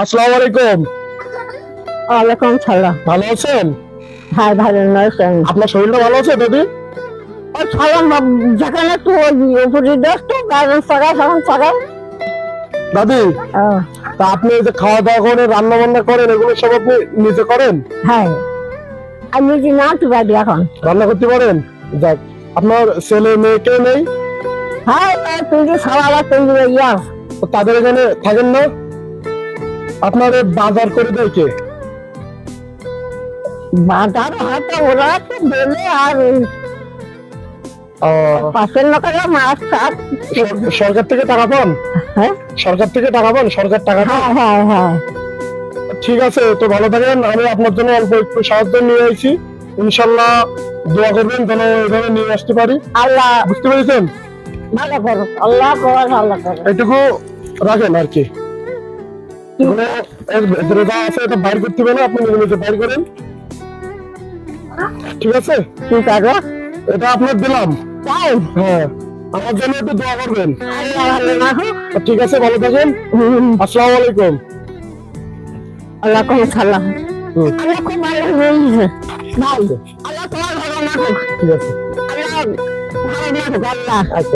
আসসালামু আলাইকুম। ওয়ালাইকুম সালাম। ভালো আছেন? হ্যাঁ, ভালো নয়ছেন। আপনার শরীরটা ভালো আছে দাদি? ওই সালাম যেখানে একটু উপরে দোষ তো গাজন সরাই তখন সরাই। দাদি, তা আপনি এই যে খাওয়া দাওয়া করেন, রান্না বান্না করেন, এগুলো সব আপনি নিজে করেন? হ্যাঁ, আমি যে না তো বাড়ি এখন। রান্না করতে পারেন? যাক, আপনার ছেলে মেয়ে কেউ নেই? হ্যাঁ, তুই যে সবাই তুই ইয়া তো তাদের এখানে থাকেন না? আপনার এই বাজার করে দেয় কে? বাজার হয়তো ওরা তো বলে আর ওই আহ, পাশের লোকেরা মাছ খাত। সরকার থেকে টাকা পান? হ্যাঁ সরকার থেকে টাকা পান? সরকার টাকা পান? হ্যাঁ হ্যাঁ হ্যাঁ। ঠিক আছে, তো ভালো থাকেন। আমি আপনার জন্য অল্প একটু সাহায্য নিয়ে আইছি, ইনশাল্লাহ দোয়া করবেন যেন এভাবে নিয়ে আসতে পারি। আল্লাহ বুঝতে পেরেছেন? ভালো করো, আল্লাহ কর, আল্লাহ করো। এইটুকু রাখেন আর কি। মানে এর ভেতরে যা আছে এটা বাইর করতে হবে না, আপনি নিজে নিজে বাইর করেন। ঠিক আছে, ঠিক আছে, এটা আপনার দিলাম। তাই হ্যাঁ, আমার জন্য একটু দোয়া করবেন। আল্লাহ ভালো রাখো। ঠিক আছে, ভালো থাকেন। আসসালামু আলাইকুম। ওয়ালাইকুম সালাম। হুম, আল্লাহ খুব ভালো হয়েছে ভাই। আল্লাহ তোমার ভালো রাখো। ঠিক আছে। আল্লাহ ভালো রাখো, আল্লাহ। আচ্ছা।